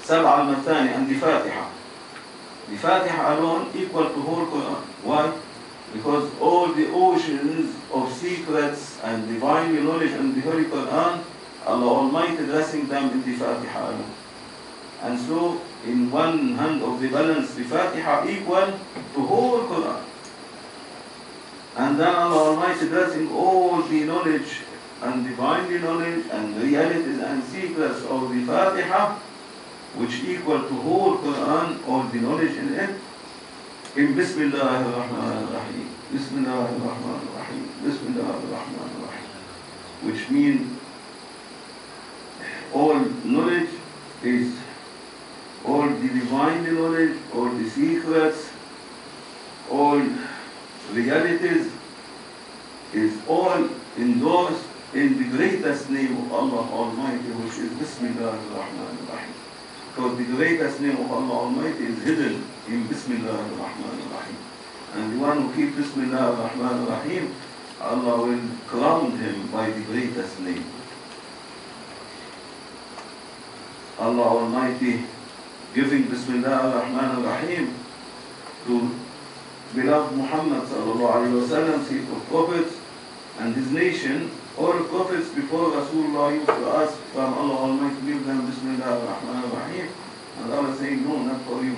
سبع المثاني and the Fatiha. The Fatiha alone equal to whole Quran. Why? Because all the oceans of secrets and divine knowledge in the Holy Quran, Allah Almighty dressing them in the Fatiha alone. And so, in one hand of the balance, the Fatiha equal to whole Quran. And then Allah Almighty dressing all the knowledge and divine knowledge and realities and secrets of the Fatiha, which equal to whole Quran or the knowledge in it, in Bismillah ar-Rahman ar-Rahim, Bismillah ar-Rahman ar-Rahim, Bismillah ar-Rahman ar-Rahim, which means all knowledge is all the divine knowledge, all the secrets, all realities is all endorsed in the greatest name of Allah Almighty, which is Bismillah ar-Rahman ar-Rahim. Because the greatest name of Allah Almighty is hidden in Bismillah ar-Rahman ar-Rahim. And the one who keeps Bismillah ar-Rahman ar-Rahim, Allah will crown him by the greatest name. Allah Almighty giving Bismillah ar-Rahman ar-Rahim to beloved Muhammad sallallahu alayhi wa sallam, seat of prophets, and his nation. All prophets before Rasulullah used to ask from Allah Almighty, give them Bismillah ar-Rahman ar-Rahim, and Allah saying, no, not for you.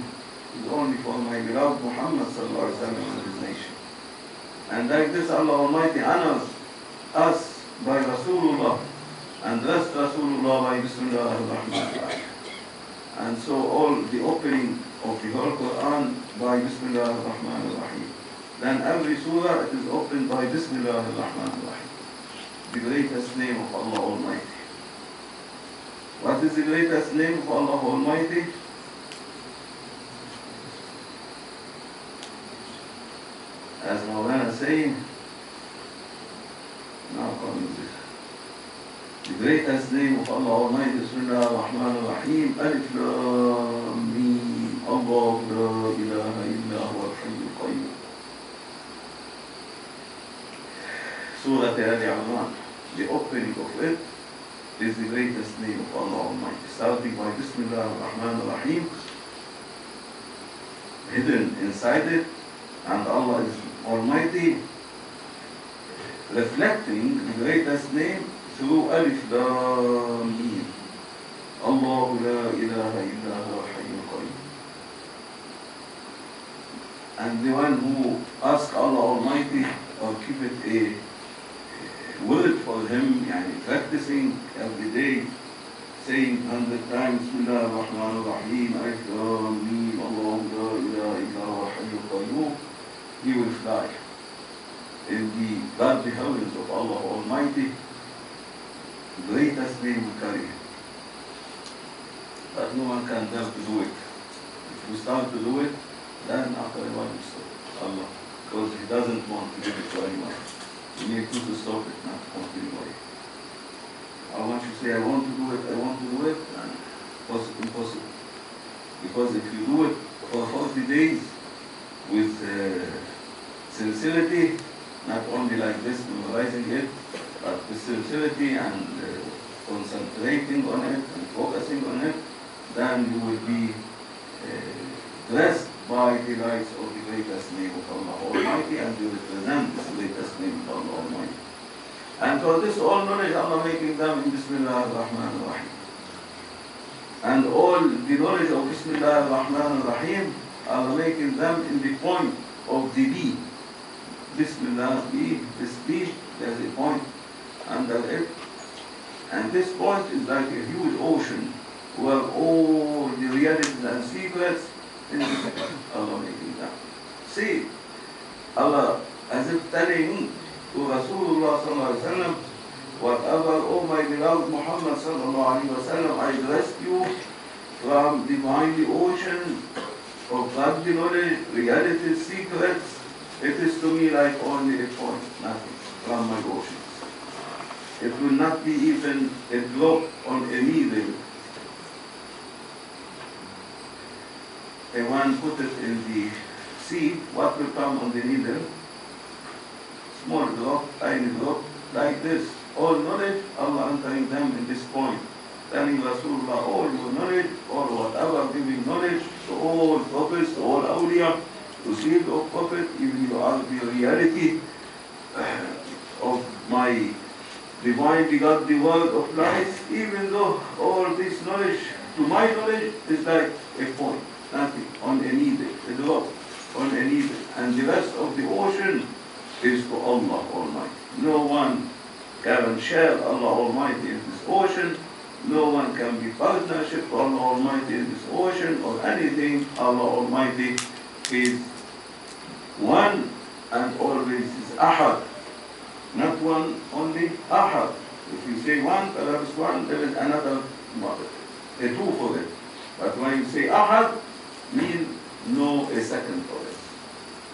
It's only for my beloved Muhammad sallallahu alayhi wa sallam and his nation. And like this, Allah Almighty honors us by Rasulullah and dressed Rasulullah by Bismillah ar-Rahman ar-Rahim. And so all the opening of the whole Quran by Bismillah ar-Rahman ar-Rahim. Then every surah it is opened by Bismillah ar-Rahman ar-Rahim, the greatest name of Allah Almighty. What is the greatest name of Allah Almighty? As Mawlana saying, now comes this. The greatest name of Allah Almighty, Bismillah ar-Rahman ar-Rahim, Alif Lam Mim, Allah la ilaha illa huwa al-Hayyul Qayyum. Surah Al-Imran, the opening of it is the greatest name of Allah Almighty, starting by Bismillah ar-Rahman ar-Rahim, hidden inside it, and Allah is Almighty reflecting the greatest name through Alif Lam Mim, Allah la ilaha illa huwa al-Hayyul Qayyum. And the one who asks Allah Almighty or keep it a word for him, yani practicing every day, saying 100 times Bismillah ar-Rahman ar-Rahim, Alif Lam Mim, Allah la ilaha illa huwa al-Hayyul Qayyum, he will fly in the godly heavens of Allah Almighty. The greatest name will carry him. But no one can dare to do it. If you start to do it, then after a while you stop. Allah, because He doesn't want to give it to anyone. You need you to stop it, not continue it. I want you to say, I want to do it, I want to do it, and it's impossible. Because if you do it for 40 days with sincerity, not only like this, memorizing it, but with sincerity and concentrating on it and focusing on it, then you will be blessed by the lights of the greatest name of Allah Almighty, and you represent this greatest name of Allah Almighty. And for this all knowledge, Allah making them in Bismillah ar-Rahman ar-Rahim. And all the knowledge of Bismillah ar-Rahman ar-Rahim, Allah making them in the point of the B. Bismillah, B, this B, there's a point under it. And this point is like a huge ocean where all the realities and secrets is Allah making them. See, Allah as if telling to Rasulullah sallallahu alaihi wasallam, whatever, oh my beloved Muhammad sallallahu alaihi wasallam, I blessed you from divine ocean of godly knowledge, realities, secrets. It is to me like only a point, nothing, from my oceans. It will not be even a drop on a needle. And one put it in the sea, what will come on the needle? Small drop, tiny drop, like this. All knowledge, Allah entering them in this point. telling Rasulullah all your knowledge, or whatever, giving knowledge to all prophets, to all awliya, to see of prophet, even you are the reality of my divine godly word of life, even though all this knowledge, to my knowledge, is like a point, nothing, on a needle, a drop, on a needle. And the rest of the ocean is to Allah Almighty. No one can share Allah Almighty in this ocean. No one can be partnership to Allah Almighty in this ocean or anything. Allah Almighty is one and always is Ahad. Not one only, Ahad. If you say one, perhaps one, there is another a two for it. But when you say Ahad, mean no a second for it.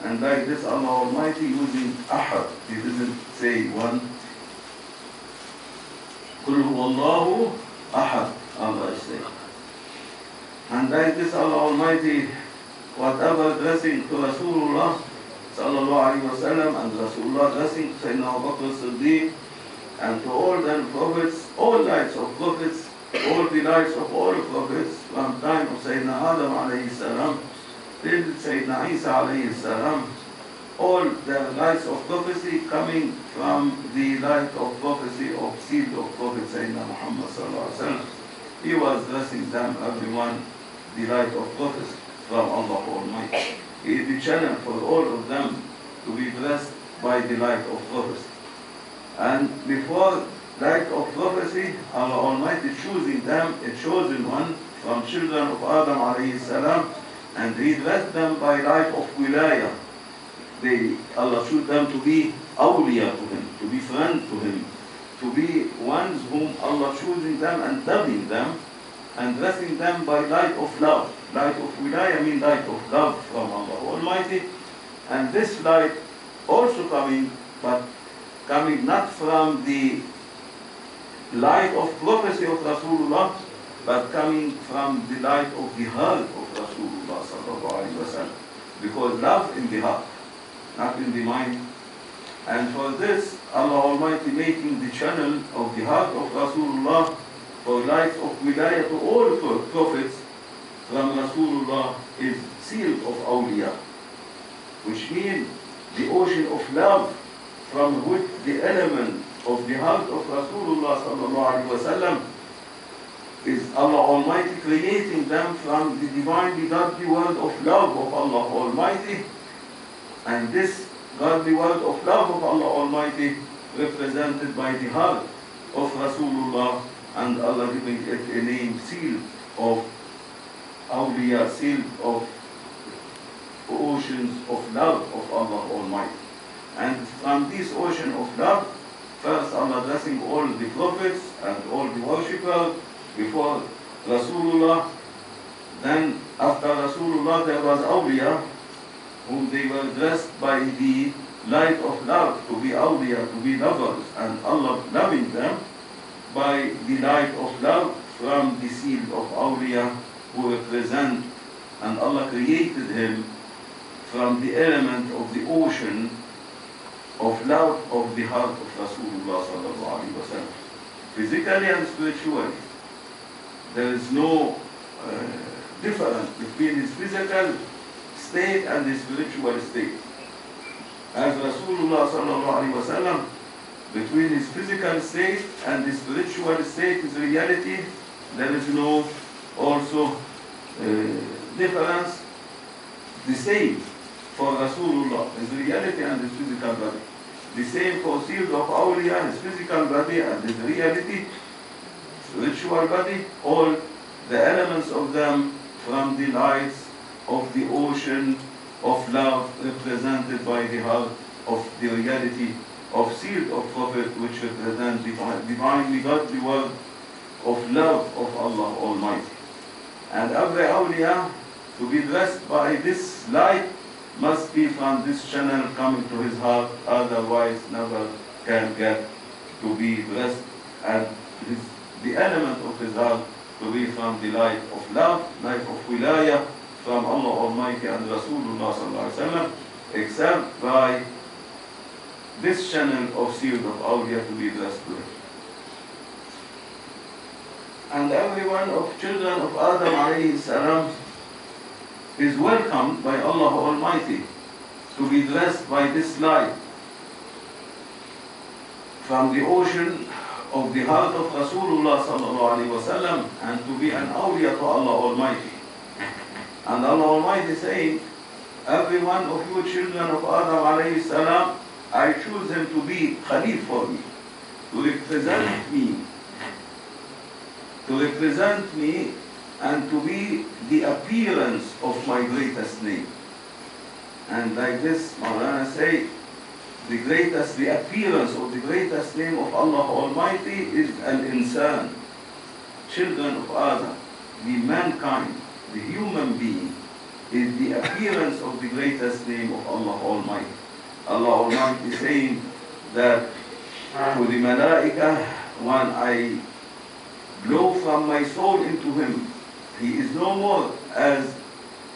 And like this, Allah Almighty using Ahad. He doesn't say one. Qul huwallahu ahad, Allah is saying. And like this, Allah Almighty, whatever blessing to Rasulullah sallallahu alaihi wasallam, and Rasulullah blessing to Sayyidina Abu Bakr as-Siddiq, and to all the prophets, all lights of prophets, all the lights of all prophets, from time of Sayyidina Adam alayhi salam till Sayyidina Isa alayhi salam, all the lights of prophecy coming from the light of prophecy of seed of Prophet Sayyidina Muhammad sallallahu alaihi wasallam. He was blessing them, everyone, the light of prophecy from Allah Almighty. He is the channel for all of them to be blessed by the light of prophecy. And before light of prophecy, Allah Almighty choosing them, a chosen one from children of Adam alayhi salam, and He blessed them by light of wilayah. Allah chose them to be awliya to Him, to be friend to Him, to be ones whom Allah choosing them and loving them, and blessing them by light of love. Light of wilayah means light of love from Allah Almighty. And this light also coming, but coming not from the light of prophecy of Rasulullah, but coming from the light of the heart of Rasulullah sallallahu alaihi wasallam. Because love in the heart, not in the mind. And for this, Allah Almighty making the channel of the heart of Rasulullah for light of wilayah to all prophets from Rasulullah is seal of awliya, which means the ocean of love from which the element of the heart of Rasulullah sallallahu alaihi wasallam is Allah Almighty creating them from the divinely godly word of love of Allah Almighty. And this godly word of love of Allah Almighty represented by the heart of Rasulullah, and Allah giving it a name, seal of awliya, seal of oceans of love of Allah Almighty. And from this ocean of love, first Allah blessing all the prophets and all the worshippers before Rasulullah. Then after Rasulullah there was awliya, whom they were dressed by the light of love to be awliya, to be lovers, and Allah loving them by the light of love from the seal of awliya who represent, and Allah created him from the element of the ocean of love of the heart of Rasulullah sallallahu alaihi wasallam. Physically and spiritually, there is no difference between his physical state and his spiritual state. As Rasulullah sallallahu alaihi wasallam, between his physical state and his spiritual state, his reality, there is no also difference. The same for Rasulullah, his reality and his physical body. The same for seals of awliya, his physical body and his reality, spiritual body, all the elements of them from the lights of the ocean of love represented by the heart of the reality of seal of Prophet, which represent the divinely godly word of love of Allah Almighty. And every awliya to be blessed by this light must be from this channel coming to his heart, otherwise never can get to be blessed, and the element of his heart to be from the light of love, light of wilayah from Allah Almighty and Rasulullah sallallahu alaihi wasallam, except by this channel of seal of awliya to be blessed with. And every one of children of Adam alayhi salam is welcomed by Allah Almighty to be dressed by this light from the ocean of the heart of Rasulullah sallallahu alaihi wasallam, and to be an awliya to Allah Almighty. And Allah Almighty saying, every one of you children of Adam alayhi salam, I choose him to be Khalif for me, to represent me, and to be the appearance of my greatest name. And like this, Mawlana say, the appearance of the greatest name of Allah Almighty is al-insan, children of Adam, the mankind, the human being, is the appearance of the greatest name of Allah Almighty. Allah Almighty is saying that to the malaika, when I blow from my soul into him, he is no more as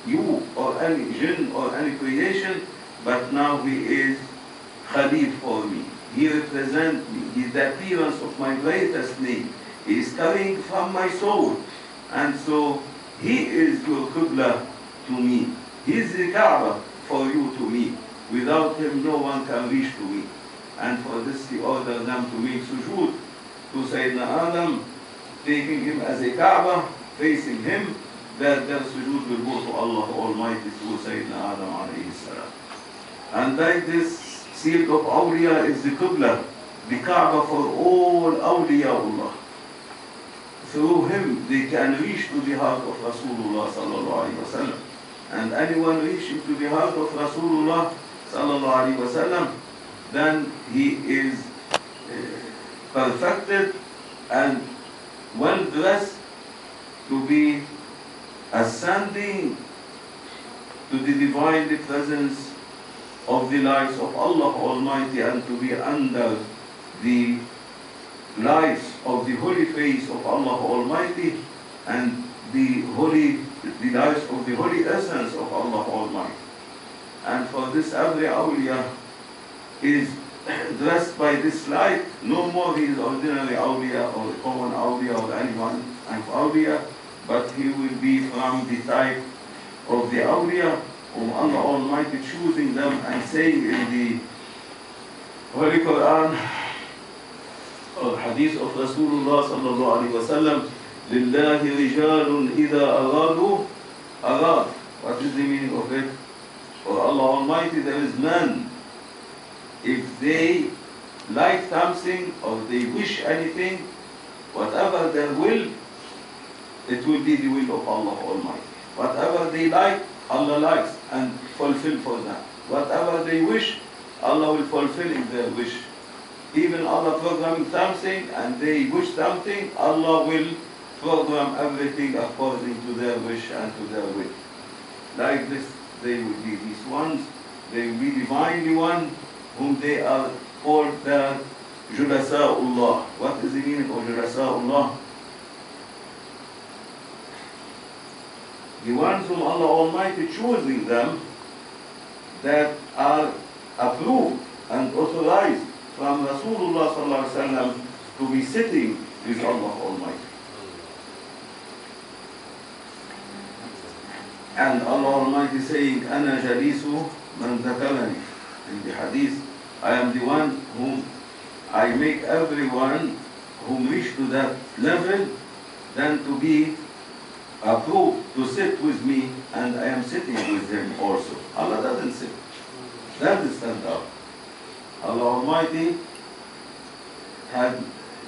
you or any jinn or any creation, but now he is Khalif for me. He represents me. He is the appearance of my greatest name. He is coming from my soul. And so he is your Qibla to me. He is the Kaaba for you to me. Without him, no one can reach to me. And for this, he ordered them to make sujood to Sayyidina Adam, taking him as a Kaaba, facing him, that their sujood will go to Allah Almighty through Sayyidina Adam alayhi salam. And like this, seal of awliya is the Qibla, the Kaaba for all awliyaullah. Through him, they can reach to the heart of Rasulullah sallallahu alaihi wasallam. And anyone reaching to the heart of Rasulullah sallallahu alaihi wasallam, then he is perfected and well dressed to be ascending to the divine presence of the lights of Allah Almighty, and to be under the lights of the holy face of Allah Almighty, and the lights of the holy essence of Allah Almighty. And for this, every awliya is dressed by this light. No more he is ordinary awliya or common awliya or anyone of awliya, but he will be from the type of the awliya whom Allah Almighty choosing them and saying in the Holy Quran or Hadith of Rasulullah sallallahu alaihi wasallam, لِلَّهِ رِجَالٌ إِذَا أَرَادُوا أَرَادُ. What is the meaning of it? For Allah Almighty, there is none. If they like something or they wish anything, whatever their will, it will be the will of Allah Almighty. Whatever they like, Allah likes and fulfill for them. Whatever they wish, Allah will fulfill in their wish. Even Allah programming something and they wish something, Allah will program everything according to their wish and to their will. Like this, they will be these ones, they will be divinely one, whom they are called the Julasa'ullah. What is the meaning of Julasa'ullah? The ones whom Allah Almighty choosing them, that are approved and authorized from Rasulullah sallallahu alaihi wasallam to be sitting with Allah Almighty. And Allah Almighty saying, أَنَا جَلِيسُ مَنْ ذَكَرَنِي. In the hadith, I am the one whom I make everyone whom reach to that level, then to be approved to sit with me, and I am sitting with him also. Allah doesn't sit, doesn't stand up. Allah Almighty had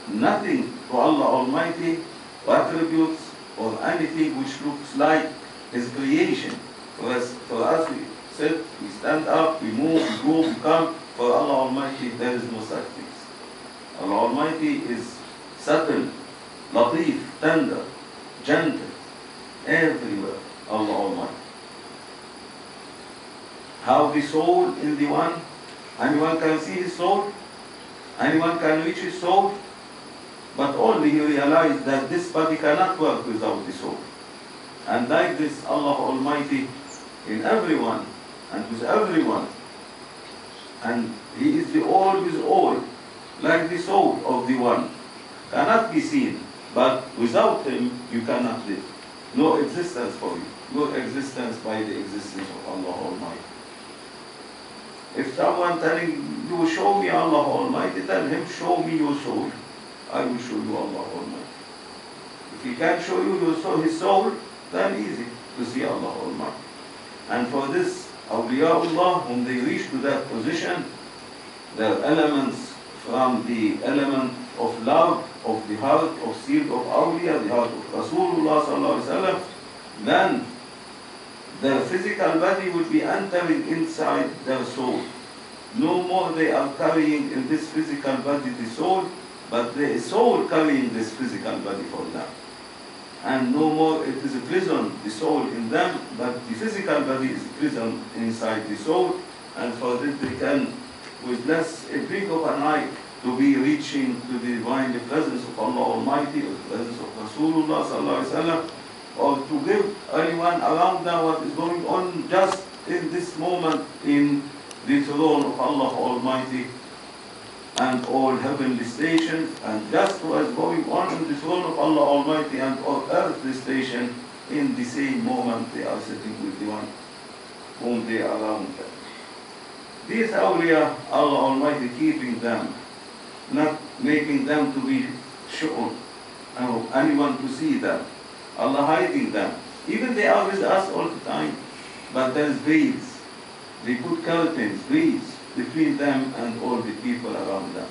nothing to Allah Almighty attributes or anything which looks like His creation. For us we sit, we stand up, we move, we go, we come. For Allah Almighty, there is no such things. Allah Almighty is subtle, latif, tender, gentle, everywhere. Allah Almighty. How the soul in the one, anyone can see his soul, anyone can reach his soul, but only he realized that this body cannot work without the soul. And like this, Allah Almighty in everyone and with everyone, and He is the all with all, like the soul of the one, cannot be seen, But without him, you cannot live. No existence for you. Your existence by the existence of Allah Almighty. If someone telling you, show me Allah Almighty, tell him, show me your soul. I will show you Allah Almighty. If he can't show you your soul, his soul, then easy to see Allah Almighty. And for this, awliyaullah, whom they reach to that position, their elements from the element of love, of the heart, of seed of awliya, the heart of Rasulullah sallallahu alaihi wasallam, then their physical body will be entering inside their soul. No more they are carrying in this physical body the soul, but the soul carrying this physical body for them. And no more it is a prison, the soul in them, but the physical body is a prison inside the soul. And for this they can, with less a blink of an eye, to be reaching to the divine presence of Allah Almighty, or the presence of Rasulullah sallallahu alaihi wasallam, or to give anyone around them what is going on just in this moment in the throne of Allah Almighty and all heavenly stations, and just what is going on in the throne of Allah Almighty and all earthly station in the same moment they are sitting with the one whom they are around them. These awliya, Allah Almighty keeping them, not making them to be shown, anyone to see them. Allah hiding them. Even they are with us all the time, but there is veils. They put curtains, veils between them and all the people around them.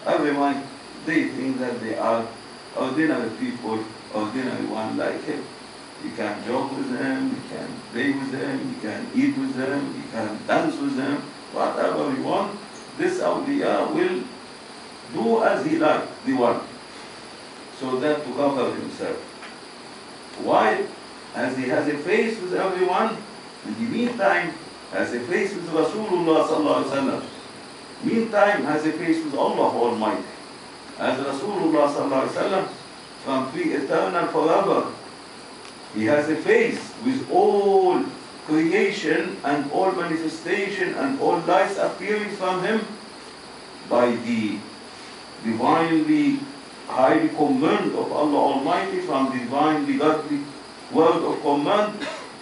Everyone, they think that they are ordinary people, ordinary one like him. You can joke with them, you can play with them, you can eat with them, you can dance with them, whatever you want. This awliya will do as he likes, the one, so that to cover himself. Why? As he has a face with everyone, in the meantime, has a face with Rasulullah sallallahu alaihi wasallam. Meantime, has a face with Allah Almighty. As Rasulullah sallallahu alaihi wasallam, from pre-eternal forever, he has a face with all creation and all manifestation and all lights appearing from him by the divinely highly command of Allah Almighty, from the divinely godly word of command,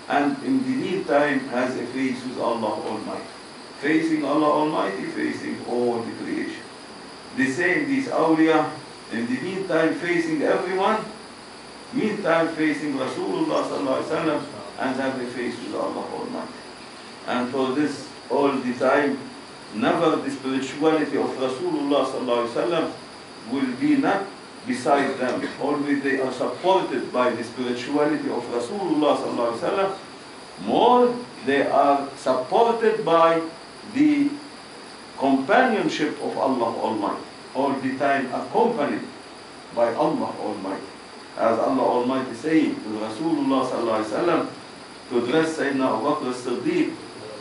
and in the meantime has a face with Allah Almighty. Facing Allah Almighty, facing all the creation. The same, these awliya, in the meantime facing everyone, meantime facing Rasulullah sallallahu alaihi wasallam, and have a face with Allah Almighty. And for this, all the time, never the spirituality of Rasulullah sallallahu alaihi wasallam will be not beside them. Always they are supported by the spirituality of Rasulullah sallallahu alaihi wasallam. More, they are supported by the companionship of Allah Almighty. All the time accompanied by Allah Almighty. As Allah Almighty saying to Rasulullah sallallahu alaihi wasallam to address Sayyidina Abu Bakr as-Siddiq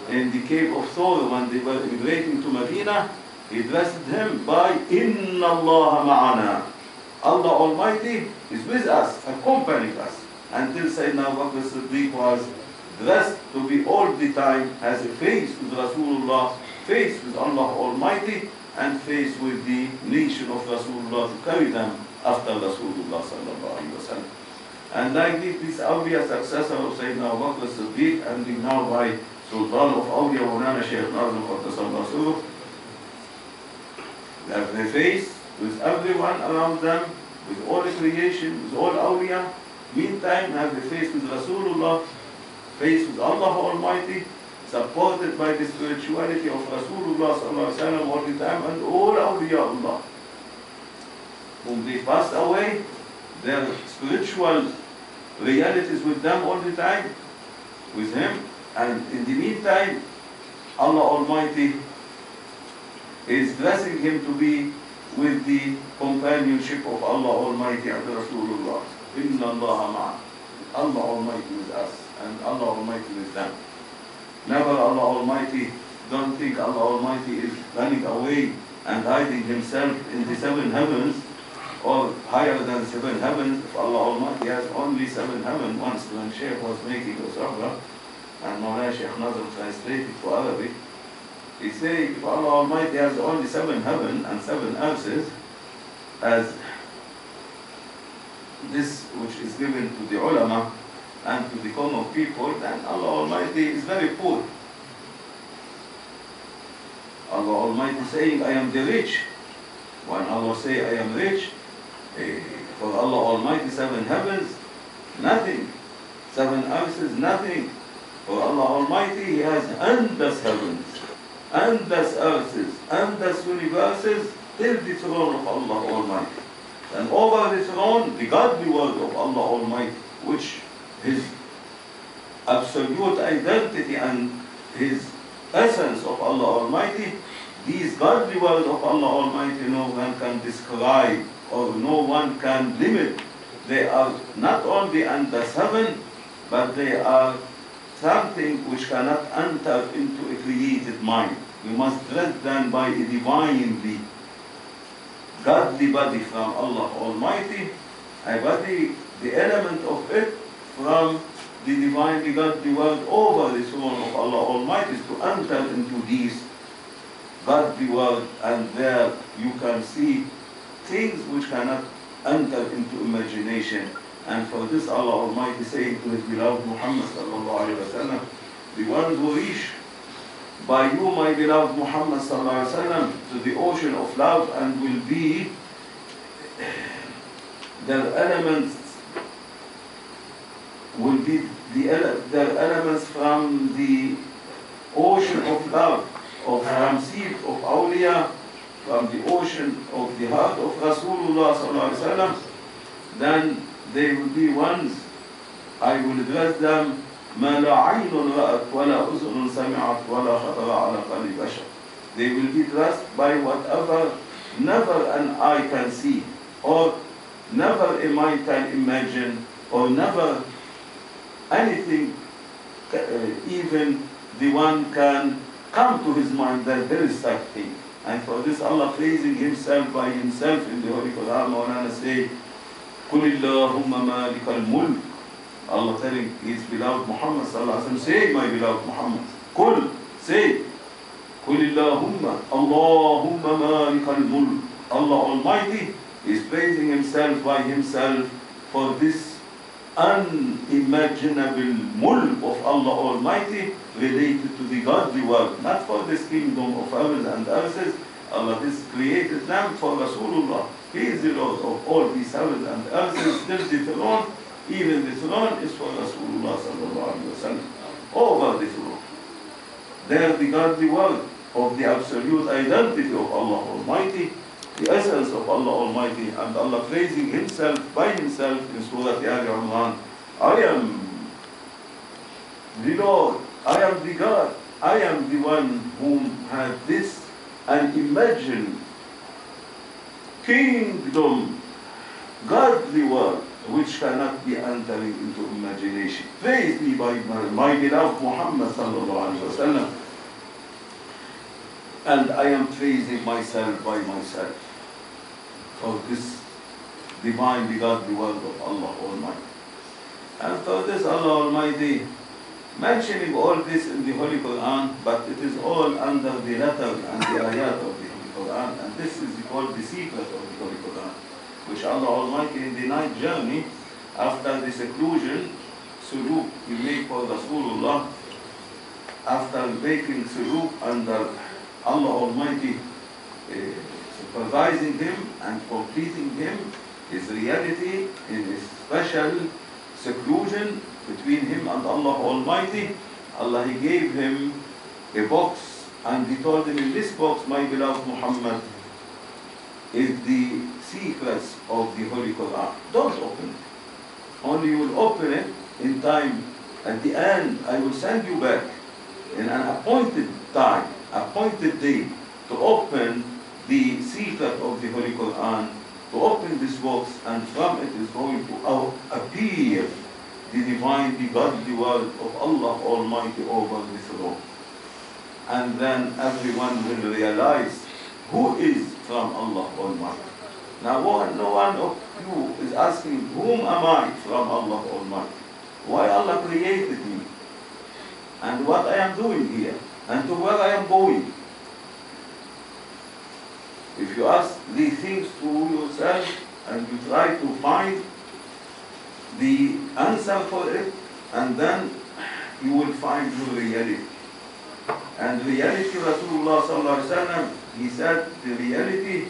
in the cave of Thawr when they were immigrating to Medina, he addressed him by Inna Allah ma'ana. Allah Almighty is with us, accompanying us, until Sayyidina Abu Bakr as-Siddiq was dressed to be all the time as a face with Rasulullah, face with Allah Almighty, and face with the nation of Rasulullah to carry them after Rasulullah sallallahu alaihi wasallam. And like this awliya successor of Sayyidina Abu Bakr as-Siddiq, ending now by Sultan of awliya Mawlana Shaykh Adnan, they have their face with everyone around them, with all the creation, with all awliya. Meantime, have the face with Rasulullah, face with Allah Almighty, supported by the spirituality of Rasulullah sallallahu alaihi wasallam all the time, and all awliya Allah. Whom they passed away, their spiritual realities with them all the time, with him, and in the meantime, Allah Almighty is blessing him to be with the companionship of Allah Almighty and Rasulullah. Inna Allah ma'ana. Allah Almighty with us, and Allah Almighty with them. Never Allah Almighty, don't think Allah Almighty is running away and hiding himself in the seven heavens, or higher than seven heavens. If Allah Almighty has only seven heavens, once when Shaykh was making a Sohbet, and Mawlana Shaykh translated for Arabic, he said, if Allah Almighty has only seven heavens and seven earths, as this which is given to the ulama and to the common people, then Allah Almighty is very poor. Allah Almighty saying, I am the rich. When Allah say, I am rich, for Allah Almighty, 7 heavens, nothing. 7 earths, nothing. For Allah Almighty, He has endless heavens, endless earths, endless universes, till the throne of Allah Almighty. And over the throne, the godly word of Allah Almighty, which His absolute identity and His essence of Allah Almighty, these godly words of Allah Almighty, no one can describe or no one can limit. They are not only under 7, but they are something which cannot enter into a created mind. We must read them by a divinely godly body from Allah Almighty, a body, the element of it from the divinely godly word over the throne of Allah Almighty is to enter into these godly word, and there you can see things which cannot enter into imagination. And for this Allah Almighty saying to His beloved Muhammad sallallahu alayhi wa sallam, the one who reach by you, my beloved Muhammad sallallahu alayhi wa sallam, to the ocean of love, and will be their elements, will be their elements from the ocean of love, from seed of awliya, from the ocean of the heart of Rasulullah sallallahu alayhi wa sallam, then they will be ones, I will dress them, ما لا عين رأت ولا أذن سمعت ولا خطر على قلب بشر. They will be dressed by whatever never an eye can see, or never a mind can imagine, or never anything, even the one can come to his mind that there is such thing. And for this Allah praising Himself by Himself in the Holy Quran, Mawlana say, قُلِ اللَّهُمَّ مَالِكَ الْمُلْكِ. Allah telling His beloved Muhammad sallallahu alaihi wasallam, say, my beloved Muhammad, Qul, say, قُلِ اللَّهُمَّ اللَّهُمَّ مَالِكَ الْمُلْكِ. Allah Almighty is praising Himself by Himself for this unimaginable mulk of Allah Almighty related to the godly world, not for this kingdom of heaven and earths. Allah has created them for Rasulullah. He is the Lord of all these heavens and earths. Still the throne, even the throne is for Rasulullah sallallahu alaihi wasallam. Over the throne, there the godly word of the absolute identity of Allah Almighty, the essence of Allah Almighty, and Allah praising Himself by Himself in Surah Al-Imran. I am the Lord, I am the God, I am the one whom had this unimagined kingdom, godly word, which cannot be entering into imagination. Praise me by my beloved Muhammad sallallahu alaihi wasallam. And I am praising myself by myself for this divine, godly word of Allah Almighty. And for this Allah Almighty mentioning all this in the Holy Quran, but it is all under the letter and the ayat of the Holy Quran, and this is called the secret of the Holy Quran, which Allah Almighty in the night journey, after the seclusion, suluk He made for Rasulullah, after making suluk under Allah Almighty supervising him and completing him, his reality in his special seclusion between him and Allah Almighty, Allah He gave him a box, and He told him, in this box, my beloved Muhammad, is the secrets of the Holy Quran. Don't open it. Only you will open it in time. At the end, I will send you back in an appointed time, appointed day, to open the secret of the Holy Quran, to open this box, and from it is going to appear the divine, the godly word of Allah Almighty over the throne. And then everyone will realize who is from Allah Almighty. Now no one of you is asking, whom am I from Allah Almighty? Why Allah created me? And what I am doing here? And to where I am going? If you ask these things to yourself and you try to find the answer for it, and then you will find your reality. And reality, Rasulullah sallallahu alaihi wasallam, he said, the reality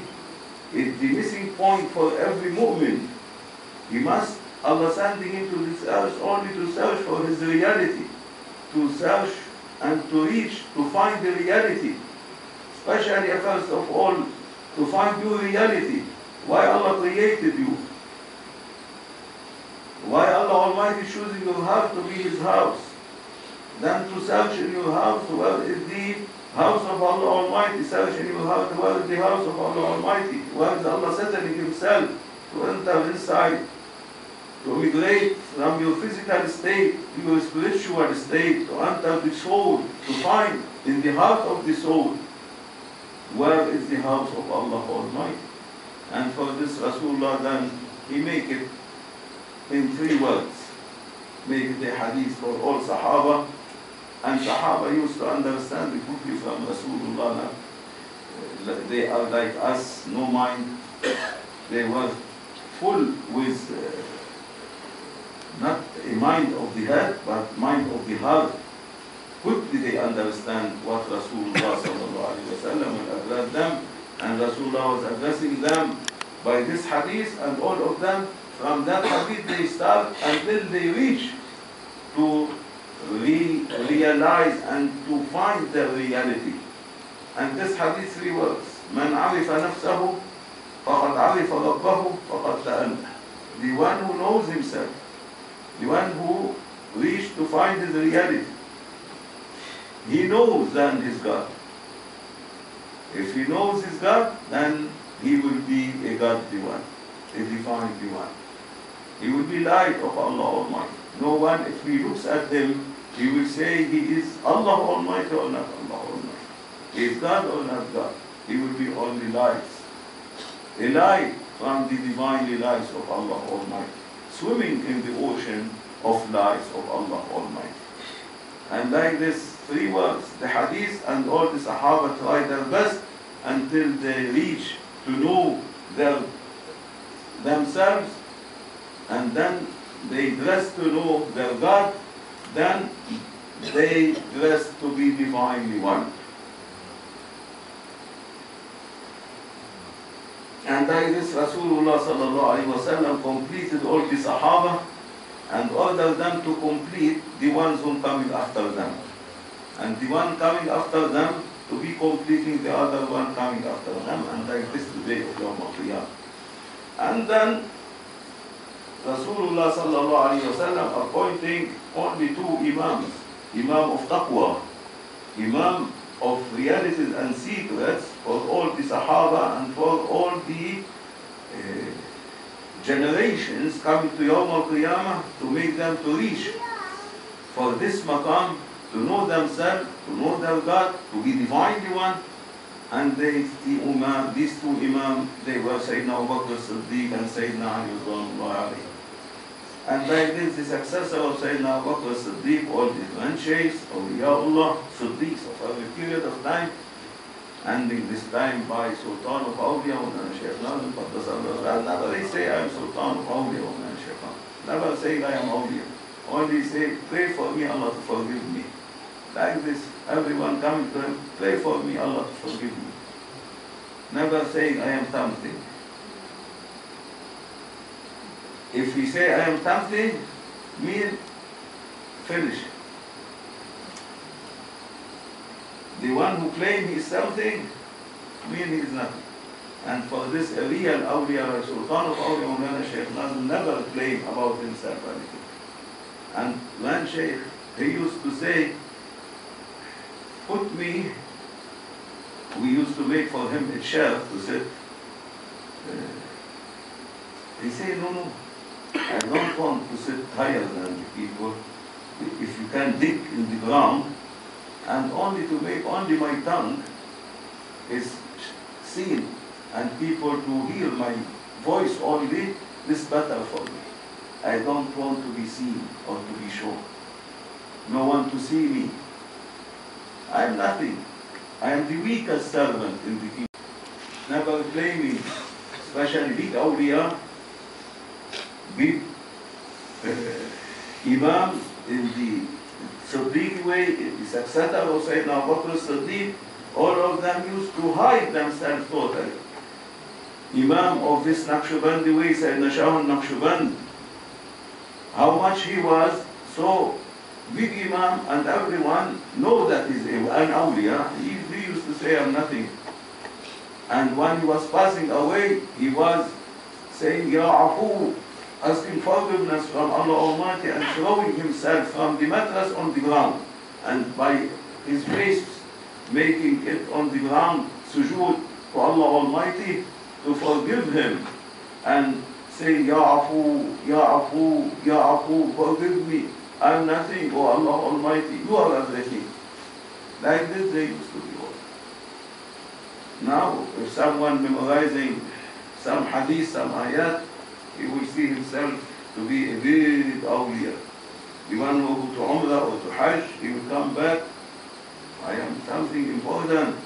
is the missing point for every mu'min. He must, Allah sending him to this earth only to search for his reality, to search and to reach, to find the reality. Especially first of all, to find your reality. Why Allah created you? Why Allah Almighty choosing your heart to be His house? Then to search in your house, where is the house of Allah Almighty? Search in your heart, where is the house of Allah Almighty? Where is Allah settling Himself? To enter inside, to migrate from your physical state to your spiritual state, to enter the soul, to find in the heart of the soul, where is the house of Allah Almighty? And for this Rasulullah then, he make it in 3 words. Make the hadith for all Sahaba, and Sahaba used to understand it quickly from Rasulullah. They are like us, no mind. They were full with not a mind of the head, but mind of the heart. Quickly they understand what Rasulullah sallallahu alaihi wasallam will address them, and Rasulullah was addressing them by this hadith, and all of them from that hadith they start until they reach to realize and to find their reality. And this hadith 3 words: Man arifa nafsahu faqad arifa rabbahu faqad ta'anna. The one who knows himself, the one who reached to find his reality, he knows then his God. If he knows his God, then he will be a godly one, a divine one. He will be light of Allah Almighty. No one, if he looks at him, he will say he is Allah Almighty or not Allah Almighty. He is God or not God. He will be only lights. A light from the divine lights of Allah Almighty, swimming in the ocean of lights of Allah Almighty. And like this 3 words, the hadith and all the Sahaba try their best until they reach to know themselves, and then they dress to know their God, then they dress to be divinely one. And like this, Rasulullah sallallahu alaihi wasallam completed all the Sahaba and ordered them to complete the ones who coming after them. And the one coming after them to be completing the other one coming after them, and like this the day of Yawm al-Qiyamah. And then Rasulullah sallallahu alaihi wasallam appointing only 2 imams, Imam of Taqwa, Imam of realities and secrets for all the Sahaba and for all the generations coming to Yawm al-Qiyamah, to make them to reach for this maqam, to know themselves, to know their God, to be divinely one. And these 2 imams, they were Sayyidina Abu Bakr as-Siddiq and Sayyidina Ali radhiyallahu anhu. And like this, the successor of Sayyidina Abu Bakr as-Siddiq, all these grand sheikhs, awliyaullah, Siddiqs of every period of time, ending this time by Sultan of Awliya Mawlana Shaykh Nazim Qaddasallahu. Never they say I am Sultan of Awliya Mawlana Shaykh. Never say I am Awliya. Only say, pray for me, Allah to forgive me. Like this, everyone coming to him, pray for me, Allah to forgive me. Never saying I am something. If we say I am something, mean finish. The one who claims he is something, mean he is nothing. And for this, a real awliya, Sultan of Awliya Mawlana Shaykh Nazim never claim about himself anything. And one Shaykh, he used to say, we used to make for him a chair to sit. He said, no, I don't want to sit higher than the people. If you can dig in the ground, and only to make only my tongue is seen, and people to hear my voice only, this better for me. I don't want to be seen or to be shown. No one to see me. I am nothing. I am the weakest servant in the kingdom. Never claiming, especially big awliya, big Imam in the Siddiq way, the successor of Sayyidina Abu Bakr Siddiq, all of them used to hide themselves totally. Imam of this Naqshbandi way, Sayyidina Shah Naqshband, how much he was so big Imam, and everyone know that he's an awliya. He used to say, I'm nothing. And when he was passing away, he was saying, Ya Afu, asking forgiveness from Allah Almighty and throwing himself from the mattress on the ground. And by his face making it on the ground, sujood to Allah Almighty to forgive him. And say, Ya Afu, Ya Afu, Ya Afu, forgive me. I'm nothing, oh Allah Almighty, you are everything. Like this they used to be all. Now, if someone memorizing some hadith, some ayat, he will see himself to be a big awliya. The one who go to Umrah or to Hajj, he will come back. I am something important.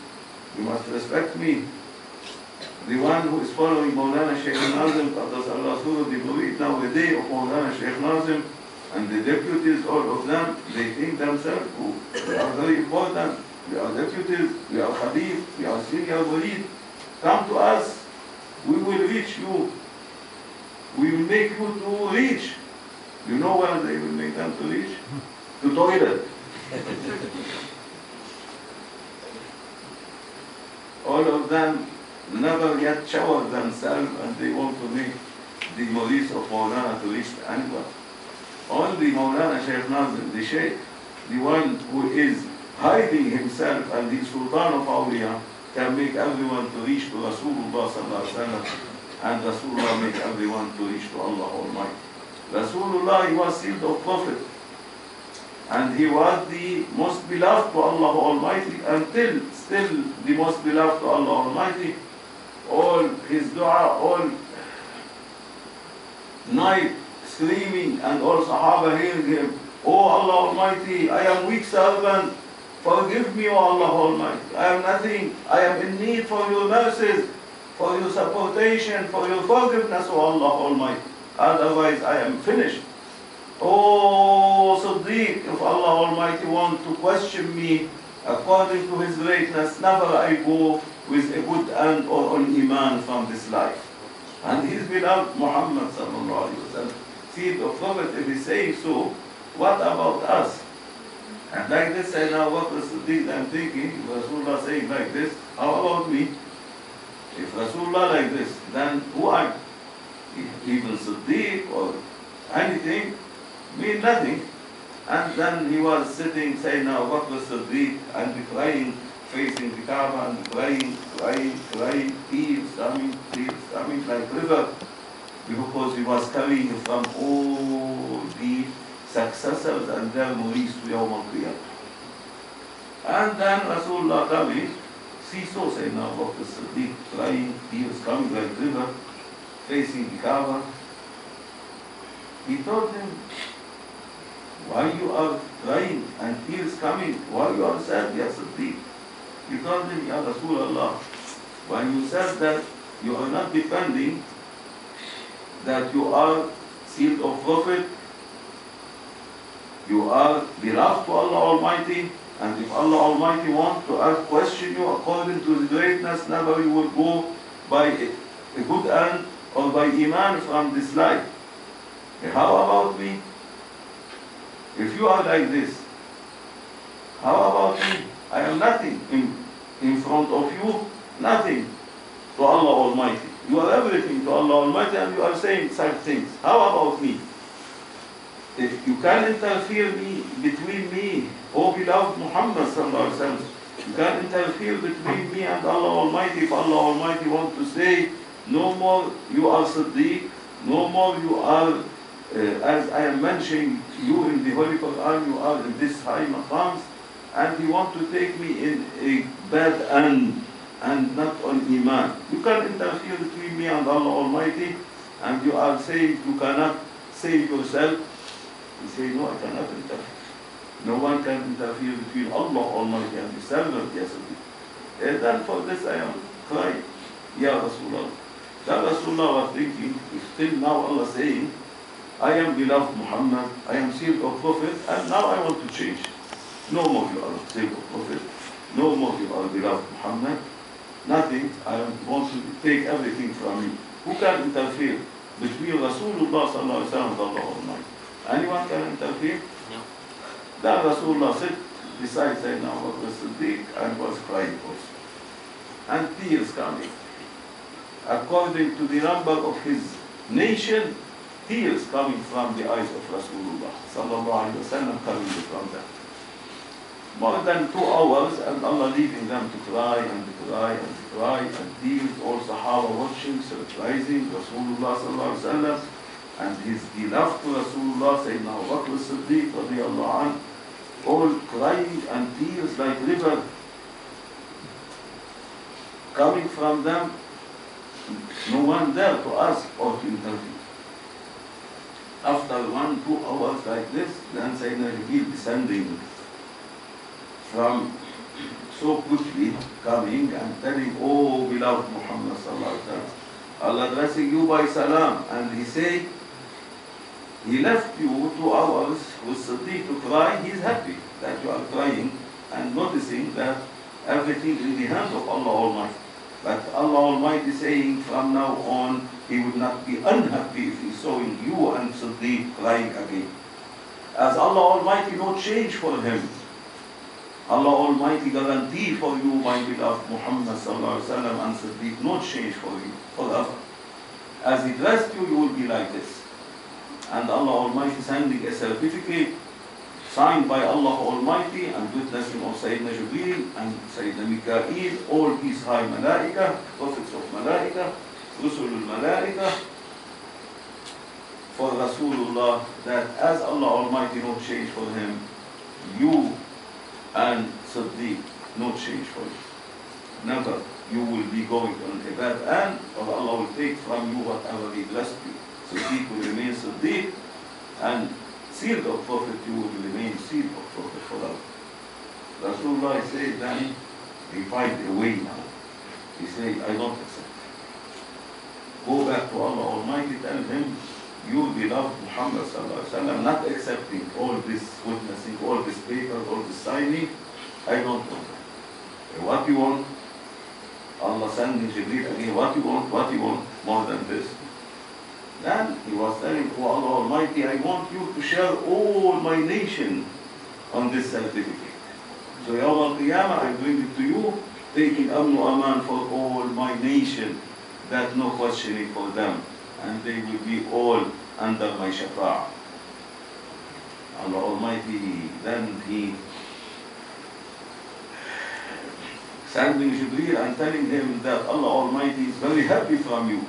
You must respect me. The one who is following Mawlana Shaykh Nazim, Qaddas Allah Surah, the Murid nowadays of Mawlana Shaykh Nazim, and the deputies, all of them, they think themselves, oh, they are very important. We are deputies, we are Hadith, we are senior Murid. Come to us, we will reach you. We will make you to reach. You know where they will make them to reach? To toilet. All of them never yet showered themselves, and they want to make the Murids of Mawlana to reach anywhere. Only Mawlana Shaykh Nazim, the Shaykh, the one who is hiding himself and the Sultan of Awliya, can make everyone to reach to Rasulullah sallallahu alaihi wasallam, and Rasulullah make everyone to reach to Allah Almighty. Rasulullah, he was sealed of Prophet, and he was the most beloved to Allah Almighty, until still the most beloved to Allah Almighty. All his dua, all night screaming, and all Sahaba hearing him, Oh Allah Almighty, I am weak servant, forgive me, O Allah Almighty. I am nothing, I am in need for your mercies, for your supportation, for your forgiveness, O Allah Almighty. Otherwise I am finished. Oh Siddiq, if Allah Almighty want to question me according to His greatness, never I go with a good end or an iman from this life. And His beloved Muhammad sallallahu alaihi wasallam, see the Prophet, if he saying so, what about us? And like this, I now what was Siddiq, I'm thinking, if Rasulullah saying like this, how about me? If Rasulullah like this, then who I? Even Siddiq or anything, mean nothing. And then he was sitting, saying, now what was Siddiq, and crying, facing the Kaaba, and crying, tears coming like river, because he was carrying from all the successors and their murids to Yawm al-Qiyamah. And then Rasulullah coming, see so, saying, now Abu Bakr Siddiq, crying, tears coming like river, facing the Kaaba. He told him, why you are crying and tears coming? Why you are sad, Ya Siddiq? He told him, Ya Rasulullah, when you said that you are not defending that you are sealed of Prophet, you are beloved to Allah Almighty, and if Allah Almighty wants to question you according to His greatness, never you will go by a good end or by iman from this life. How about me? If you are like this, how about me? I am nothing in front of you, nothing to Allah Almighty. You are everything to Allah Almighty, and you are saying such things. How about me? If you can interfere between me, O beloved Muhammad sallallahu alaihi wasallam, you can interfere between me and Allah Almighty. If Allah Almighty wants to say, no more you are Siddiq, no more you are, as I am mentioning you in the Holy Quran, you are in this high maqams, and He wants to take me in a bad end and not on iman. You can interfere between me and Allah Almighty, and you are saying you cannot save yourself. You say, no, I cannot interfere. No one can interfere between Allah Almighty and the servant, yes. And then for this I am crying, Ya Rasulullah. That Rasulullah was thinking, if till now Allah saying, I am beloved Muhammad, I am sealed of Prophet, and now I want to change. No more you are sealed of Prophet, no more you are beloved Muhammad, nothing, I want to take everything from you. Who can interfere between Rasulullah sallallahu alaihi wasallam and Allah Almighty? Anyone can interfere? No. Then Rasulullah said, beside Sayyidina Abu Bakr Siddiq, and was crying also. And tears coming. According to the number of his nation, tears coming from the eyes of Rasulullah sallallahu alaihi wasallam, coming from them. More than 2 hours, and Allah leaving them to cry and to cry and to cry, and tears, all Sahaba watching, surprising Rasulullah sallallahu alaihi wasallam, and his beloved Rasulullah, Sayyidina Abu Bakr Siddiq radiyallahu anhu, all crying and tears like river coming from them. No one there to ask or to intervene. After 1-2 hours like this, then Sayyidina Jibreel descending from so quickly, coming and telling, oh beloved Muhammad sallallahu alaihi wasallam, Allah addressing you by salam, and he say, he left you 2 hours with Siddiq to cry. He is happy that you are crying and noticing that everything in the hands of Allah Almighty. But Allah Almighty saying from now on, He will not be unhappy if He saw you and Siddiq crying again. As Allah Almighty no change for Him. Allah Almighty guarantee for you, my beloved Muhammad sallallahu alaihi wasallam and Siddiq, no change for you forever. As He dressed you, you will be like this. And Allah Almighty sending a certificate signed by Allah Almighty and witnessing of Sayyidina Jibreel and Sayyidina Mikael, all these high malaika, prophets of malaika, Rusulul malaika, for Rasulullah, that as Allah Almighty no change for him, you and Siddiq no change for you. Never you will be going on a bad end, or Allah will take from you whatever He blessed you. Siddiq will remain Siddiq, and sealed of Prophet, you will remain sealed of Prophet forever. Rasulullah said, then he find a way now. He said, I don't accept. Go back to Allah Almighty, tell Him, you beloved Muhammad sallallahu alaihi wasallam, not accepting all this witnessing, all this paper, all this signing, I don't want that. What you want? Allah sending Jibreel again, what you want? What you want more than this? Then he was telling to Allah Almighty, I want you to share all my nation on this certificate. So Yawm al-Qiyamah, I bring it to you, taking Amnu Aman for all my nation, that no questioning for them, and they will be all under my shafa'ah. Allah Almighty, then He sending Jibreel and telling him that Allah Almighty is very happy from you.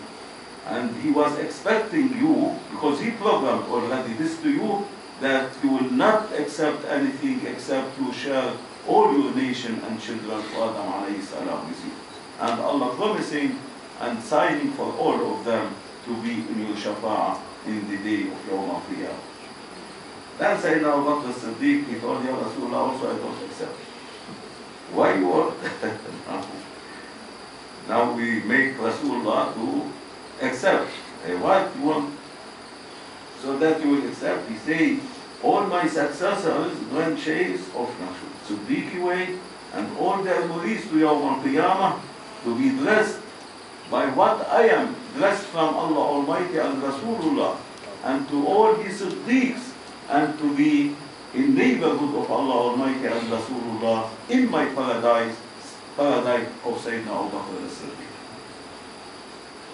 And He was expecting you, because He programmed already this to you, that you will not accept anything except to share all your nation and children for Adam alayhi salam with you. And Allah promising and signing for all of them to be in your shafa'ah in the day of Yawm al-Qiyamah. Then Sayyidina Abu Bakr Siddiq, he told Ya Rasulullah, also I don't accept. Why you want? Now we make Rasulullah to accept. What you want? So that you will accept. He said, all my successors went chase of Siddiqi way, and all their murids to Yawm al-Qiyamah to be dressed by what I am, dressed from Allah Almighty and Rasulullah, and to all His Siddiqs, and to be in neighborhood of Allah Almighty and Rasulullah in my paradise of Sayyidina Abu Bakr as-Siddiq.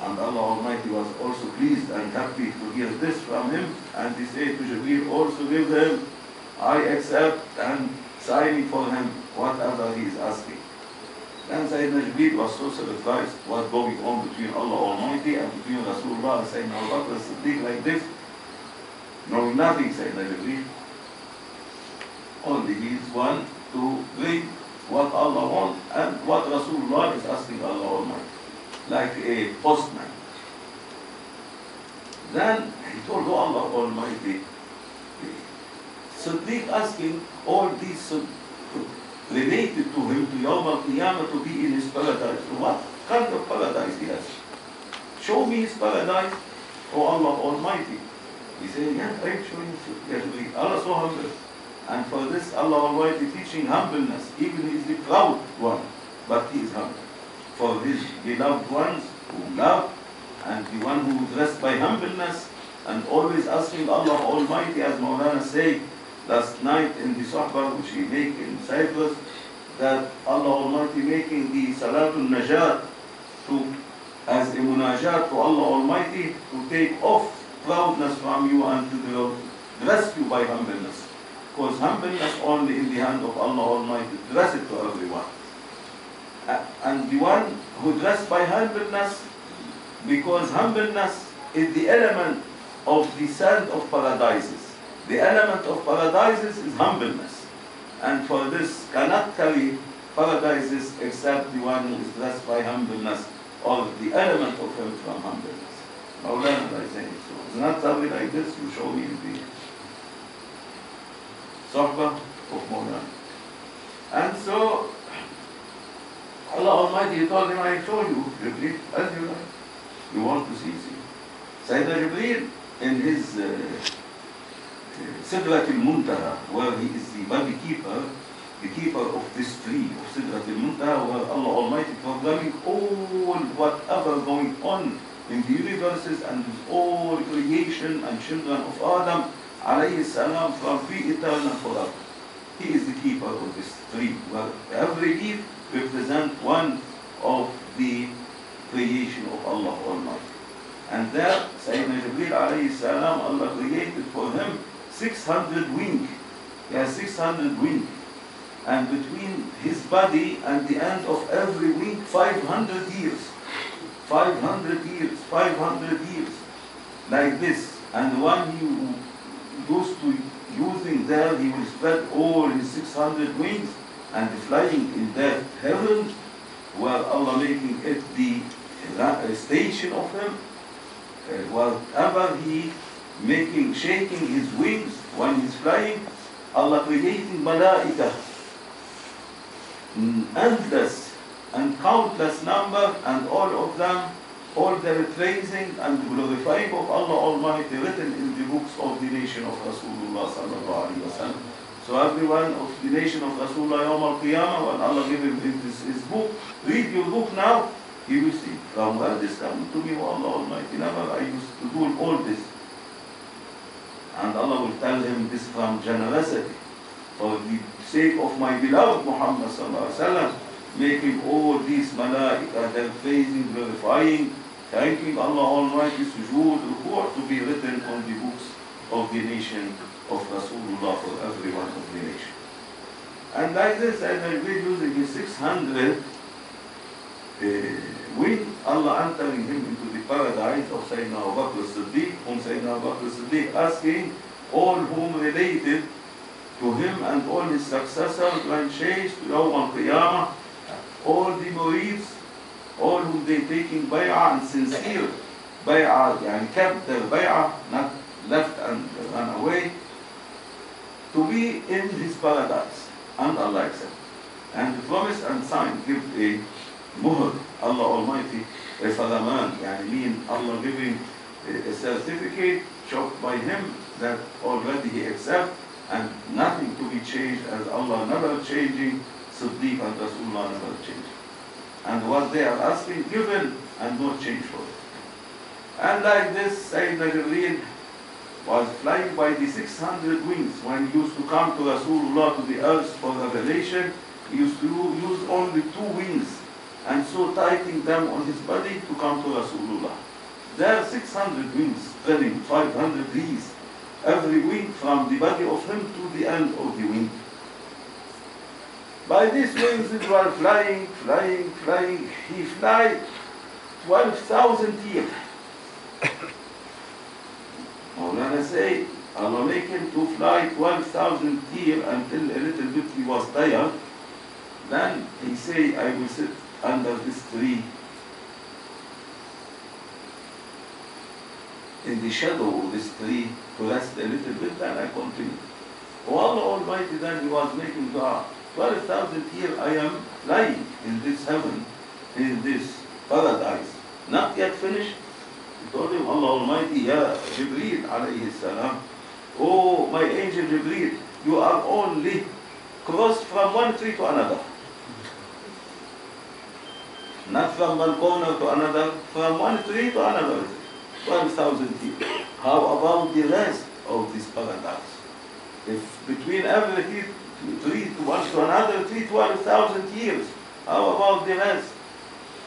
And Allah Almighty was also pleased and happy to hear this from him, and He said to Jibreel, also give him, I accept, and signing for him whatever he is asking. Then Sayyidina Jibreel was so surprised what's going on between Allah Almighty and between Rasulullah and Sayyidina Abu Bakr as-Siddiq like this, knowing nothing, Sayyidina Jibreel. Only he is one to bring what Allah wants and what Rasulullah is asking Allah Almighty, like a postman. Then he told Allah Almighty, Siddiq asking all these related to him to Yawm al-Qiyamah to be in his paradise. What kind of paradise he has? Show me his paradise, O Allah Almighty. He said, yeah, I'm showing you. Allah so humble. And for this, Allah Almighty teaching humbleness. Even He is the proud one, but He is humble. For His beloved ones who love, and the one who is dressed by humbleness, and always asking Allah Almighty, as Mawlana said last night in the Sohbet which he made in Cyprus, that Allah Almighty making the Salatul Najat to, as a munajat to Allah Almighty, to take off proudness from you and to dress you by humbleness. Because humbleness only in the hand of Allah Almighty, dress it to everyone. And the one who dressed by humbleness, because humbleness is the element of the sand of paradises. The element of paradises is humbleness. And for this cannot carry paradises except the one who is dressed by humbleness, or the element of him from humbleness. Mawlana is saying so. It's not something like this, you show me the Sohbet of Mawlana. And so Allah Almighty told him, I show you, Jibreel, as you like. You want to see. Sayyidina Jibreel, in his Sidrat al-Muntaha, where he is the body keeper, the keeper of this tree of Sidrat al-Muntaha, where Allah Almighty programming all whatever going on in the universes and with all creation and children of Adam, alayhi salam, from pre-eternal forever. He is the keeper of this tree, where every leaf represents one of the creation of Allah Almighty. And there, Sayyidina Jibreel alayhi salam, Allah created for him 600 wings. He has 600 wings. And between his body and the end of every wing, 500 years. 500 years, 500 years. Like this. And when he goes to using there, he will spread all his 600 wings and flying in that heaven, where Allah making it the station of him. Whatever he making, shaking his wings when he's flying, Allah creating malaika, endless and countless number, and all of them, all their praising and glorifying of Allah Almighty written in the books of the nation of Rasulullah sallallahu alaihi wasallam. So everyone of the nation of Rasulullah Yawm al-Qiyamah, when Allah gave him his book, read your book now, you will see, from where this come to me, O Allah Almighty, never I used to do all this. And Allah will tell him this from generosity, for the sake of my beloved Muhammad sallallahu alaihi wasallam, making all these malaika, their praising, glorifying, thanking Allah Almighty, sujood, ruku' to be written on the books of the nation of Rasulullah for everyone of the nation. And like this, I will be using his 600 when Allah entering him into the paradise of Sayyidina Abu Bakr as-Siddiq, whom Sayyidina Abu Bakr as-Siddiq asking all whom related to him and all his successors when chased to Yawm al-Qiyamah, all the murids, all whom they taking bay'ah and sincere bay'ah, and kept their bay'ah, not left and run away, to be in his paradise. And Allah accept. And the promise and sign give a muhr, Allah Almighty, a fadaman, yani mean Allah giving a certificate chalked by him that already he accept, and nothing to be changed, as Allah never changing, Siddiq and Rasulullah never changing. And what they are asking, given and no change for it. And like this, Sayyidina Jibreel was flying by the 600 wings. When he used to come to Rasulullah to the earth for revelation, he used to use only 2 wings, and so tightening them on his body to come to Rasulullah. There are 600 wings spreading 500 trees, every wing from the body of him to the end of the wing. By these wings it was flying, flying, flying. He fly 12,000 years. Mawlana say, Allah make him to fly 12,000 years until a little bit he was tired. Then he say, I will sit under this tree in the shadow of this tree to rest a little bit, and I continue. Oh Allah Almighty, then he was making dua. 12,000 years I am flying in this heaven, in this paradise, not yet finished. He told him, Allah Almighty, Ya Jibreel alayhi salam, oh my angel Jibreel, you are only crossed from one tree to another. Not from one corner to another, from one tree to another tree. 12,000 years. How about the rest of this paradise? If between every tree to one to another tree, 12,000 years. How about the rest?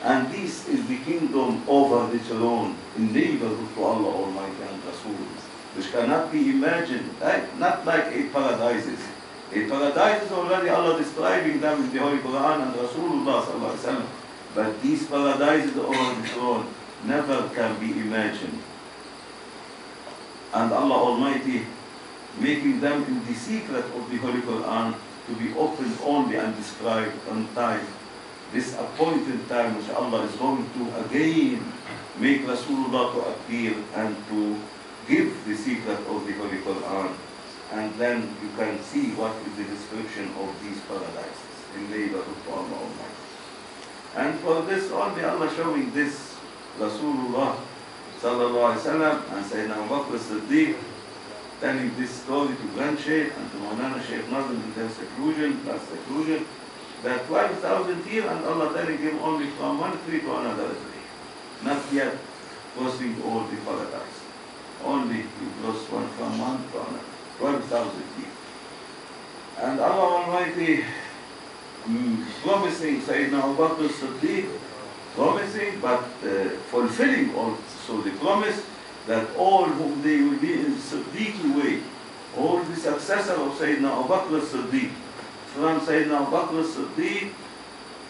And this is the kingdom over the throne in neighborhood to Allah Almighty and Rasul, which cannot be imagined, not like 8 paradises. 8 paradises already Allah describing them in the Holy Quran and Rasulullah sallallahu alaihi wasallam. But these paradises over the throne never can be imagined. And Allah Almighty making them in the secret of the Holy Quran to be opened only and described on time. This appointed time which Allah is going to again make Rasulullah to appear and to give the secret of the Holy Quran. And then you can see what is the description of these paradises in neighborhood to Allah Almighty. And for this only Allah showing this Rasulullah sallallahu alaihi wasallam and Sayyidina Abu Bakr as-Siddiq telling this story to Grand Shaykh and to Mawlana Shaykh Nazim in their seclusion, that 12,000 years and Allah telling him only from one tree to another tree. Not yet crossing all the paradise. Only you cross one from one to another. 12,000 years. And Allah Almighty promising Sayyidina Abu Bakr as-Siddiq, promising but fulfilling also the promise that all whom they will be in Siddiqi way, all the successor of Sayyidina Abu Bakr as-Siddiq, from Sayyidina Abu Bakr as-Siddiq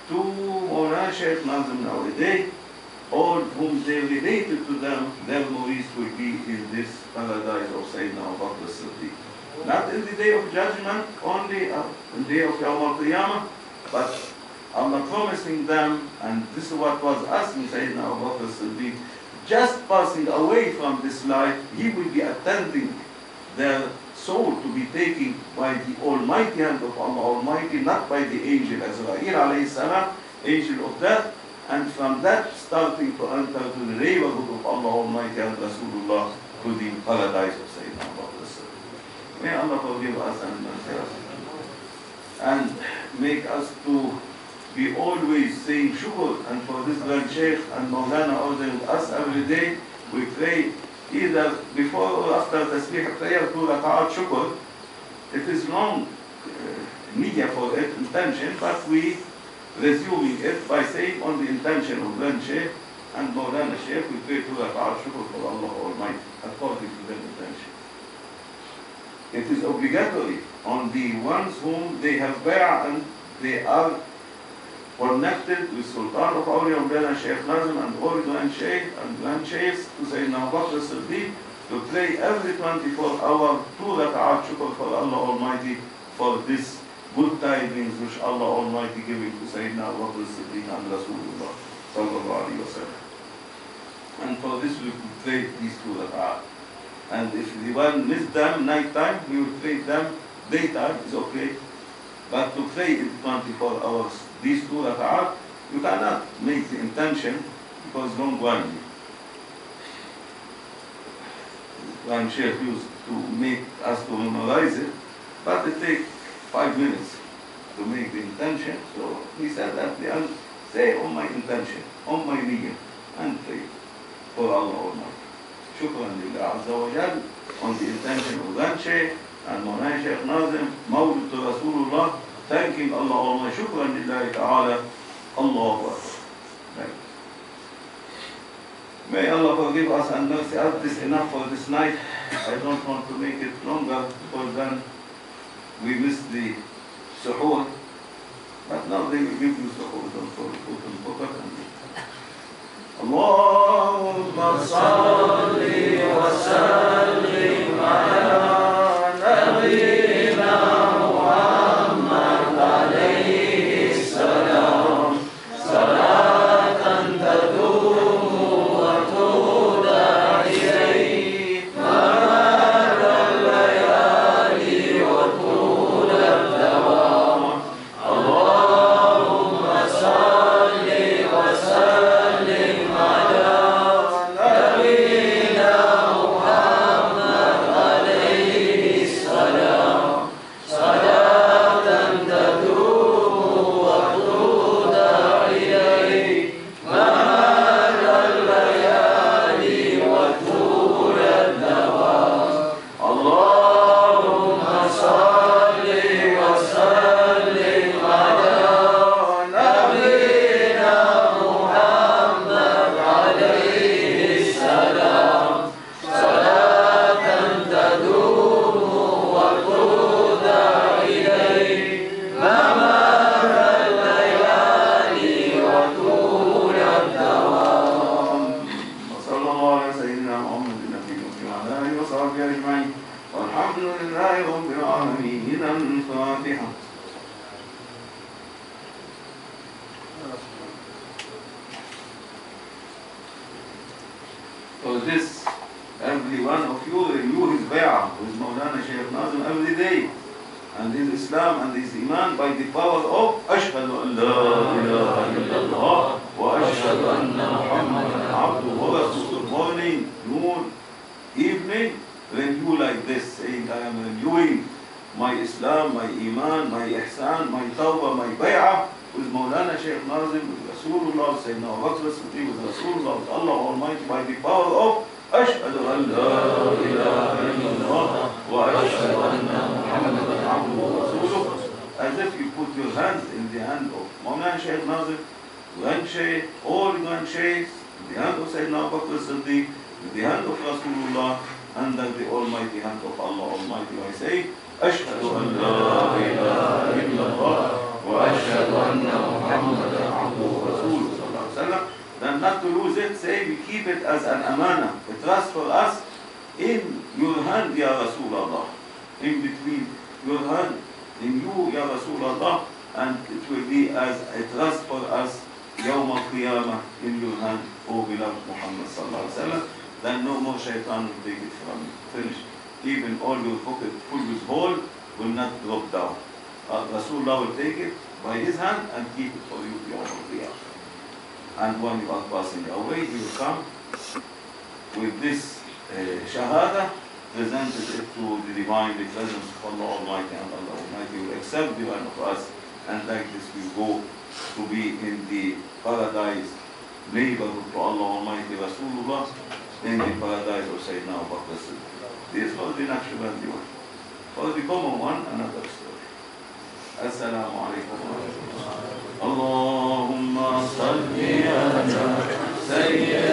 to Mawlana Shaykh Nazim nowadays, all whom they related to them, their murids will be in this paradise of Sayyidina Abu Bakr as-Siddiq. Not in the day of judgment, only in the day of Yawm al-Qiyamah, but Allah promising them, and this is what was asking Sayyidina Abu Bakr as-Siddiq, just passing away from this life, he will be attending their soul to be taken by the almighty hand of Allah Almighty, not by the angel Azrael alayhi salam, angel of death, and from that starting to enter to the neighborhood of Allah Almighty and Rasulullah to the paradise of Sayyidina Abu Bakr as-Siddiq. May Allah forgive us and mercy us, and make us to be always saying shukr. And for this Grand Shaykh and Mawlana ordering us every day, we pray either before or after tasbih prayer 2 rak'at shukr. It is long media for it, intention, but we resuming it by saying on the intention of Grand Shaykh and Mawlana Shaykh, we pray 2 rak'at shukr for Allah Almighty according to their intention. It is obligatory on the ones whom they have bay'ah and they are connected with Sultan of Awliya Mawlana Shaykh Nazim and all Grand Shaykh and Grand Shaykhs to Sayyidina Abu Bakr as-Siddiq to pray every 24 hours 2 rak'at shukr for Allah Almighty for this good tidings which Allah Almighty giving to Sayyidina Abu Bakr as-Siddiq and Rasulullah sallallahu alayhi wa sallam. And for this we could pray these 2 rak'at. And if the one missed them night time, we will pray them daytime, is okay. But to pray in 24 hours, these 2 rak'at, you cannot make the intention because don't want me. One Shaykh used to make us to memorize it, but it takes 5 minutes to make the intention. So he said at the end, say on my intention, on my niyyah, and pray for Allah Almighty. Shukran lillah Azza wa Jal on the intention of Grand Shaykh and Mawlana Shaykh Nazim, Mawlid to Rasulullah, thanking Allah Almighty. Shukran lillahi ta'ala. Allahu Akbar. May Allah forgive us and mercy us. This is enough for this night. I don't want to make it longer because then we miss the suhoor. But now they will give you suhoor. Don't forget. Allahumma salli wa sallim ala nabiyyina Muhammad alayhi salam. Salatan tadumu wa tuda ilayhi mara al-layali wa tuda al-dawam. Allahumma salli wa sallim ala nabiyyina this, every one of you renew his bay'ah with Mawlana Shaykh Nazim every day, and his Islam and his Iman by the power of Ashhadu an la ilaha illallah wa ashhadu anna Muhammadan abduhu wa rasuluh. Morning, noon, evening, renew like this, saying, I am renewing my Islam, my Iman, my Ihsan, my Tawbah, my Bay'ah with Mawlana Shaykh Nazim, with Rasulullah, Sayyidina Abu Bakr as-Siddiq, with Rasulullah, with Allah Almighty, by the power of Ashhadu an la ilaha illallah wa ashhadu anna Muhammadan abduhu wa rasuluh. As if you put your hands in the hand of Mawlana Shaykh Nazim, Grand Shaykh, all Grand Shaykhs, in the hand of Sayyidina Abu Bakr as-Siddiq, in the hand of Rasulullah, under the almighty hand of Allah Almighty, I say, أشهد أن لا إله إلا الله وأشهد أن محمدا عبده ورسوله صلى الله عليه وسلم. Then not to lose it, say we keep it as an amana, a trust for us in your hand, Ya Rasulullah, in between your hand, in you, Ya Rasulullah, and it will be as a trust for us, Yawm al-Qiyamah, in your hand, O beloved Muhammad sallallahu alaihi wasallam. Then no more shaitan will take it from you. Finish. Even all your pocket full with hole will not drop down. Rasulullah will take it by his hand and keep it for you beyond the earth. And when you are passing away, you will come with this shahada, presented it to the divine, the presence of Allah Almighty, and Allah Almighty will accept the one of us, and like this we go to be in the paradise, neighborhood to Allah Almighty, Rasulullah, in the paradise of Sayyidina Abu Bakr as-Siddiq. This was the Naqshbandi one. For the common one, another story. Assalamu alaikum wa rahmatullah. Allahumma salli ala Sayyidina